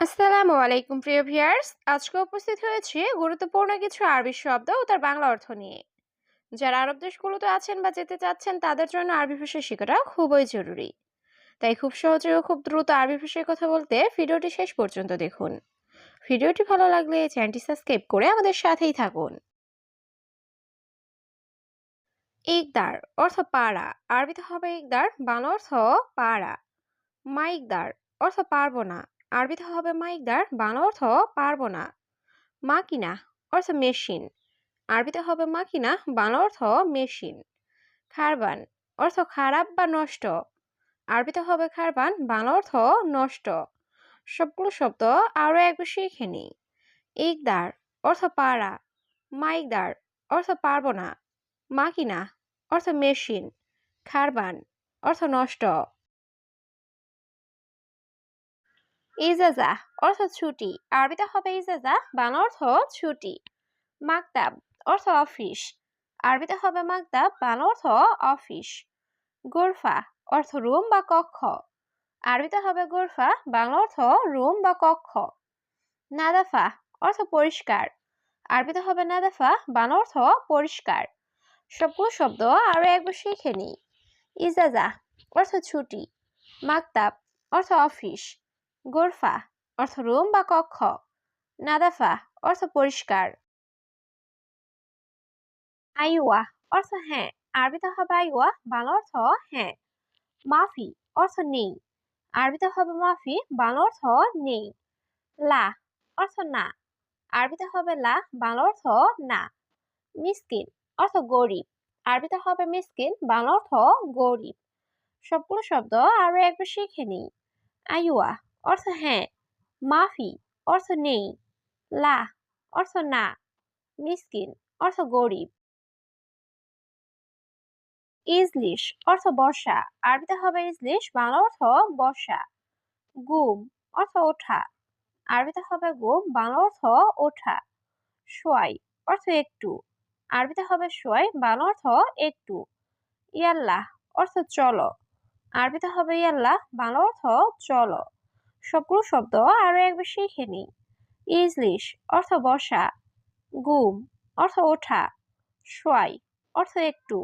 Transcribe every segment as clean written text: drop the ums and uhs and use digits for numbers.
আসসালামু আলাইকুম প্রিয় ভিউয়ার্স, আজকে উপস্থিত হয়েছে গুরুত্বপূর্ণ কিছু আরবি শব্দ ও তার বাংলা অর্থ নিয়ে। যারা আরব দেশগুলোতে আছেন বা যেতে চাচ্ছেন তাদের জন্য আরবি ভাষা শেখাটা খুবই জরুরি। তাই খুব সহজে ও খুব দ্রুত আরবি ভাষায় কথা বলতে ভিডিওটি শেষ পর্যন্ত দেখুন। ভিডিওটি ভালো লাগলে চ্যানেলটি সাবস্ক্রাইব করে আমাদের সাথেই থাকুন। ইকদার অর্থ পাড়া, আরবিতে হবে ইকদার, বাংলা অর্থ পাড়া। মাইকদার অর্থ পারবো না, আরবিতে হবে মাইকদার, বাংলা অর্থ পারবো না। মাকিনা অর্থ মেশিন, আরবিতে হবে মাকিনা, বাংলা অর্থ মেশিন। খারবান অর্থ খারাপ বা নষ্ট, আরবিতে হবে খারবান, বাংলা অর্থ নষ্ট। সবগুলো শব্দ আরো একবার শিখে নিই। ইকদার অর্থ পারা, মাইকদার অর্থ পারবো না, মাকিনা অর্থ মেশিন, খারবান অর্থ নষ্ট। ইজাজা অর্থ ছুটি, আরবিতে হবে ইজাজা, বাংলা অর্থ ছুটি। মাকতাব অর্থ অফিস, আরবিতে হবে মাকতাব, বাংলা অর্থ অফিস। গোরফা অর্থ রুম বা কক্ষ, আরবিতে হবে গোরফা, বাংলা অর্থ রুম বা কক্ষ। নাদাফা অর্থ পরিষ্কার, আরবিতে হবে নাদাফা, বাংলা অর্থ পরিষ্কার। সবগুলো শব্দ আরো একবার শিখে নিই। ইজাজা অর্থ ছুটি, মাকতাব অর্থ অফিস, গোরফা অর্থ রুম বা কক্ষ, নাদাফা অর্থ পরিষ্কার। আইওয়া অর্থ হ্যাঁ, আরবিতে হবে আইওয়া, বাংলা অর্থ হ্যাঁ। মাফি অর্থ নেই, আরবিতে হবে মাফি, বাংলা অর্থ নেই। লা অর্থ না, আরবিতে হবে লা, বাংলা অর্থ না। মিসকিন অর্থ গরিব, আরবিতে হবে মিসকিন, বাংলা অর্থ গরিব। সবগুলো শব্দ আরো একবার শিখে নিই। আইওয়া অর্থ হ্যাঁ, মাফি অর্থ নেই, লা অর্থ না, মিসকিন অর্থ গরিব। ইজলিশ অর্থ বর্ষা, আরবিতে হবে ইজলিশ, বাংলা অর্থ বর্ষা। গুম অর্থ ওঠা, আরবিতে হবে গুম, বাংলা অর্থ ওঠা। সোয়াই অর্থ একটু, আরবিতে হবে সোয়াই, বাংলা অর্থ একটু। ইয়াল্লাহ অর্থ চলো, আরবিতে হবে ইয়াল্লাহ, বাংলা অর্থ চলো। সবগুলো শব্দ আরো একবার শিখে নিই। ইজলিশ অর্থ বর্ষা, গুম অর্থ ওঠা, সোয়াই অর্থ একটু,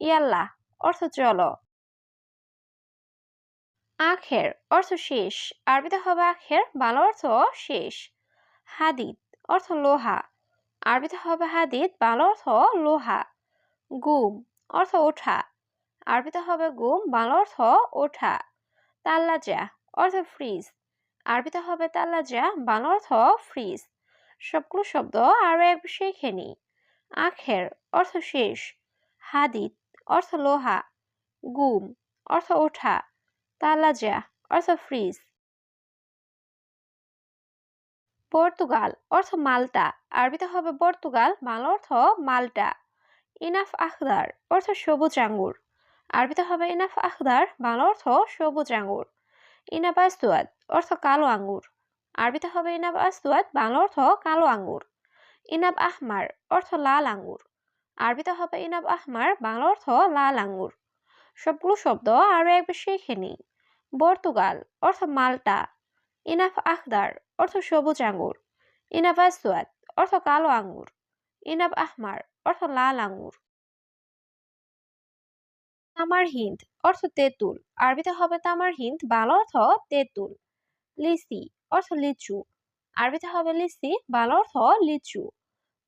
ইয়াল্লাহ অর্থ চলো। আখের অর্থ শেষ, আরবিতে হবে আখের, বাংলা অর্থ শেষ। হাদিদ অর্থ লোহা, আরবিতে হবে হাদিদ, বাংলা অর্থ লোহা। গুম অর্থ ওঠা, আরবিতে হবে গুম, বাংলা অর্থ ওঠা। তাল্লাজা অর্থ ফ্রিজ, আরবিতে হবে তাল্লাজা, বাংলা অর্থ ফ্রিজ। সবগুলো শব্দ আরো একবার শিখে নিই। আখের অর্থ শেষ, হাদিদ অর্থ লোহা, গুম অর্থ ওঠা, তাল্লাজা অর্থ ফ্রিজ। পর্তুগাল অর্থ মাল্টা, আরবিতে হবে পর্তুগাল, বাংলা অর্থ মাল্টা। ইনাফ আখদার অর্থ সবুজ আঙ্গুর, আরবিতে হবে ইনাফ আখদার, বাংলা অর্থ সবুজ আঙ্গুর। ইনাব আসওয়াদ অর্থ কালো আঙ্গুর, আরবিতে হবে ইনাব আসওয়াদ, বাংলা অর্থ কালো আঙ্গুর। ইনাব আহমার অর্থ লাল আঙ্গুর, আরবিতে হবে ইনাব আহমার, বাংলা অর্থ লাল আঙ্গুর। সবগুলো শব্দ আরো একবার শিখে নিই। পর্তুগাল অর্থ মাল্টা, ইনাফ আখদার অর্থ সবুজ আঙ্গুর, ইনাব আসওয়াদ অর্থ কালো আঙ্গুর, ইনাব আহমার অর্থ লাল আঙ্গুর। তামার হিন্দ অর্থ তেঁতুল, আরবিতে হবে তামার হিন্দ, বাংলা অর্থ তেঁতুল। লিচি অর্থ লিচু, আরবিতে হবে লিচি, বাংলা অর্থ লিচু।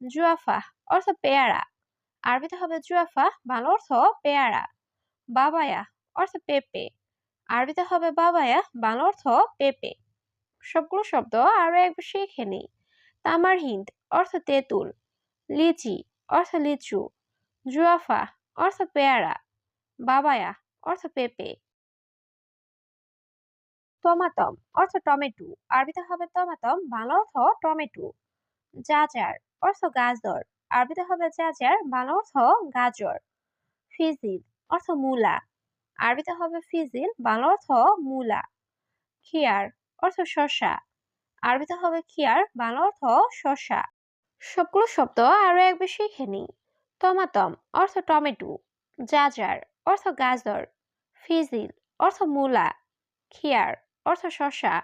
জুয়াফা অর্থ পেয়ারা, আরবিতে হবে জুয়াফা, বাংলা অর্থ পেয়ারা। বাবায়া অর্থ পেঁপে, আরবিতে হবে বাবায়া, বাংলা অর্থ পেঁপে। সবগুলো শব্দ আরো একবার শিখে নিই। তামার হিন্দ অর্থ তেঁতুল, লিচি অর্থ লিচু, জুয়াফা অর্থ পেয়ারা, বাবায়া অর্থ পেঁপে। টমাটম অর্থ টমেটো, আরবিতে হবে টমাটম, বাংলা অর্থ টমেটো। জাজার অর্থ গাজর, আরবিতে হবে জাজার, বাংলা অর্থ গাজর। ফিজিল অর্থ মূলা, আরবিতে হবে ফিজিল, বাংলা অর্থ মূলা। খিয়ার অর্থ শসা, আরবিতে হবে খিয়ার, বাংলা অর্থ শসা। সবগুলো শব্দ আরো একবার শিখে নিই। টমাটম অর্থ টমেটো, জাজার অর্থ গাজর, ফিজিল অর্থ মূলা, খিয়ার অর্থ শসা।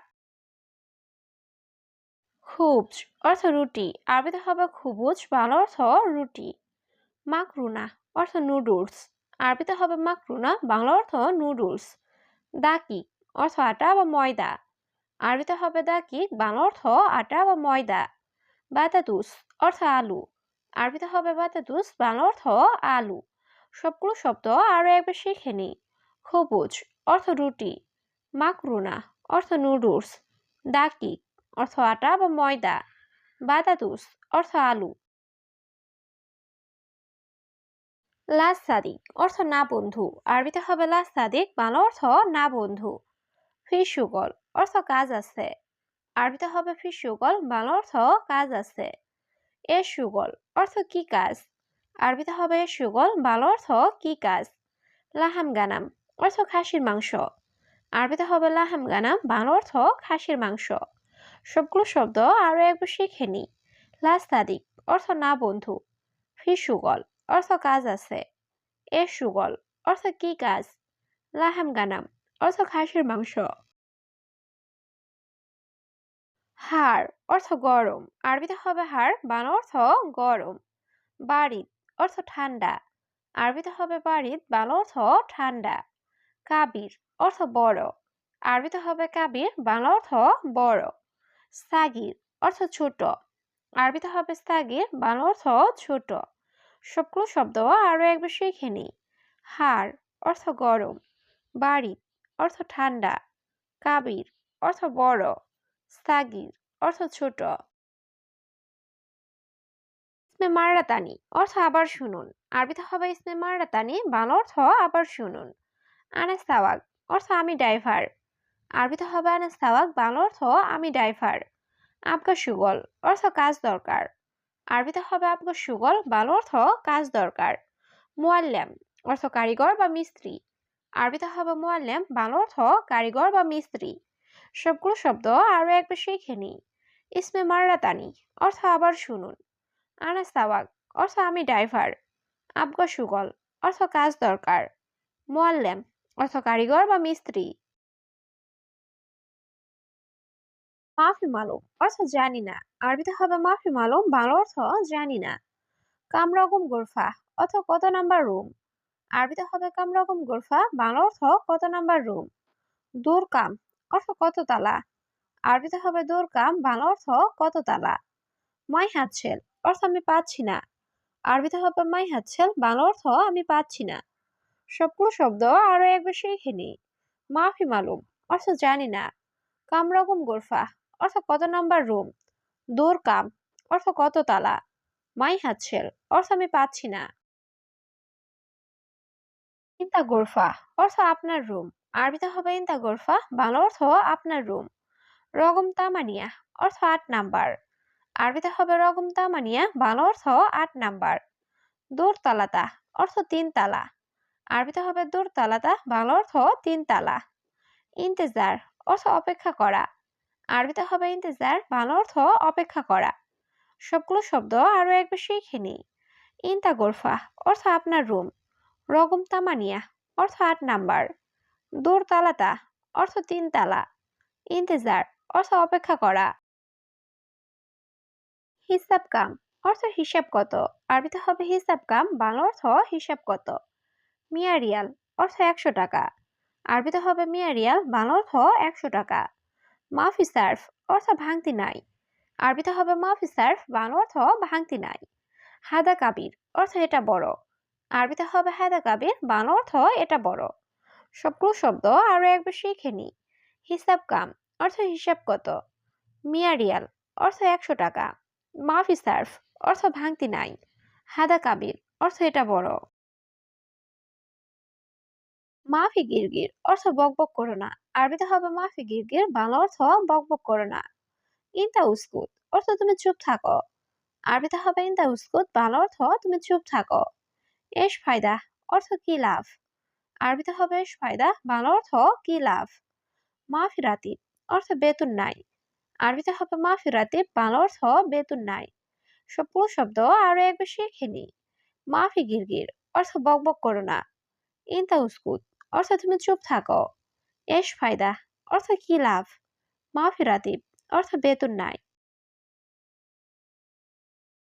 খুবজ অর্থ রুটি, আরবিতে হবে খুবুজ, বাংলা অর্থ রুটি। মাকরুনা অর্থ নুডলস, আরবিতে হবে মাকরুনা, বাংলা অর্থ নুডলস। দাকিক অর্থ আটা বা ময়দা, আরবিতে হবে দাকিক, বাংলা অর্থ আটা বা ময়দা। বাতাতুস অর্থ আলু, আরবিতে হবে বাতাতুস, বাংলা অর্থ আলু। সবগুলো শব্দ আরো একবার শিখে নিই। সবুজ অর্থ রুটি, মাকরুনা অর্থ নুডলস, দাকিক অর্থ আটা বা ময়দা, বাতাতুস অর্থ আলু। লাস সাদিক অর্থ না বন্ধু, আরবিতে হবে লাস সাদিক, বাংলা অর্থ না বন্ধু। ফিস সুগল অর্থ কাজ আছে, আরবিতে হবে ফিস সুগল, বাংলা অর্থ কাজ আছে। এর সুগল অর্থ কি কাজ, আরবিতে হবে এর সুগল, বাংলা অর্থ কি কাজ। লাহাম গানাম অর্থ খাসির মাংস, আরবিতে হবে লাহাম গানাম, বাংলা অর্থ খাসির মাংস। সবগুলো শব্দ আরো একবার শিখে নি। লাস সাদিক অর্থ না বন্ধু, ফিস সুগল অর্থ কাজ আছে, এর সুগল অর্থ কি কাজ, লাহাম গানাম অর্থ খাসির মাংস। হাড় অর্থ গরম, আরবিতে হবে হাড়, বাংলা অর্থ গরম। বারিদ অর্থ ঠান্ডা, আরবিতে হবে বারিদ, বাংলা অর্থ ঠান্ডা। কাবির অর্থ বড়, আরবিতে হবে কাবির, বাংলা অর্থ বড়। সাগির অর্থ ছোট, আরবিতে হবে সাগির, বাংলা অর্থ ছোট। সবগুলো শব্দ আরো একবার শিখে নিই। হাড় অর্থ গরম, বারিদ অর্থ ঠান্ডা, কাবির অর্থ বড়, সাগির অর্থ ছোট। ইসমে মাররাতানি অর্থ আবার শুনুন, আরবিতে হবে ইসমে মাররাতানি, বাংলা অর্থ আবার শুনুন। আনা সাওয়াক অর্থ আমি ড্রাইভার, আরবিতে হবে আনা সাওয়াক, বাংলা অর্থ আমি ড্রাইভার। আবগা সুগল অর্থ কাজ দরকার, আরবিতে হবে আবগা সুগল, বাংলা অর্থ কাজ দরকার। মুআল্লেম অর্থ কারিগর বা মিস্ত্রি, আরবিতে হবে মুআল্লেম, বাংলা অর্থ কারিগর বা মিস্ত্রি। সবগুলো শব্দ আরো একবার শিখে নিই। ইসমে মাররাতানি অর্থ আবার শুনুন, আনা সাওয়াক অর্থ আমি ড্রাইভার, আবগা সুগল অর্থ কাজ দরকার, মুআল্লেম অর্থ কারিগর বা মিস্ত্রি। মাফি মালুম অর্থ জানি না, আরবিতে হবে মাফি মালুম, বাংলা অর্থ জানি না। কাম রকম গোরফা অর্থ কত নাম্বার রুম, আরবিতে হবে কাম রকম গোরফা, বাংলা অর্থ কত নাম্বার রুম। দূর কাম অর্থ কত তালা, আরবিতে হবে দূর কাম, বাংলা অর্থ কত তালা। মাই হাতছেল অর্থ আমি পাচ্ছি না, আরবিতে হবে মাই হাতছেল, বাংলা অর্থ আমি পাচ্ছি না। সবগুলো শব্দ আরো একবার শিখে নিই। মাফি মালুম অর্থ জানি না, কাম রকম গোরফা অর্থ কত নাম্বার রুম, দূর কাম অর্থ কত তালা, মাই হাতছেল অর্থ আমি পাচ্ছি না। ইন্তা গোরফা অর্থ আপনার রুম, আরবিতে হবে ইন্তা গোরফা, বাংলা অর্থ আপনার রুম। রগম তামানিয়া অর্থ ৮ নাম্বার, আরবিতে হবে রগম তামানিয়া, বাংলা অর্থ ৮ নাম্বার। দূর তালাতা অর্থ ৩ তালা, আরবিতে হবে দূর তালাতা, বাংলা অর্থ ৩ তালা। ইন্তেজার অর্থ অপেক্ষা করা, আরবিতে হবে ইন্তেজার, বাংলা অর্থ অপেক্ষা করা। সবগুলো শব্দ আরো একবার শিখে নিই। ইন্তা গোরফা অর্থ আপনার রুম, রগম তামানিয়া অর্থ ৮ নাম্বার, দূর তালাতা অর্থ ৩ তালা, ইন্তেজার অর্থ অপেক্ষা করা। হিসাব কাম অর্থ হিসাব কত, আরবিতে হবে হিসাব কাম, বাংলা অর্থ হিসাব কত। মিয়া রিয়াল অর্থ ১০০ টাকা, আরবিতে হবে মিয়া রিয়াল, বাংলা অর্থ ১০০ টাকা। মাফি সার্ফ অর্থ ভাঙতি নাই, আরবিতে হবে মাফি সার্ফ, বাংলা অর্থ ভাঙতি নাই। হাদা কাবির অর্থ এটা বড়, আরবিতে হবে হাদা কাবির, বাংলা অর্থ এটা বড়। সবগুলো শব্দ আরো একবার শিখে নিই। হিসাব কাম অর্থ হিসাব কত, মিয়া রিয়াল অর্থ ১০০ টাকা, মাফি সার্ফ অর্থ ভাঙতি নাই, হাদা কাবির অর্থ এটা বড়। মাফি গিরগির অর্থ বকবক করো না, আরবিতে হবে মাফি গিরগির, বাংলা অর্থ বকবক করো না। ইনতা উস্কুত অর্থ তুমি চুপ থাকো, আরবিতে হবে ইনতা উস্কুত, বাংলা অর্থ তুমি চুপ থাকো। এশ ফায়দা অর্থ কি লাভ, আরবিতে হবে এশ ফায়দা, বাংলা অর্থ কি লাভ। মাফি রাতিব অর্থ বেতন নাই, আরবিতে হবে মাফি রাতিব, বাংলা অর্থ বেতন নাই। সবগুলো শব্দ আরো একবার শিখে নি। মাফি গিরগির অর্থ বকবক করো না, ইনতা উস্কুত অর্থ তুমি চুপ থাকো, এশ ফায়দা অর্থ কি লাভ, মাফি রাতিব অর্থ বেতন নাই।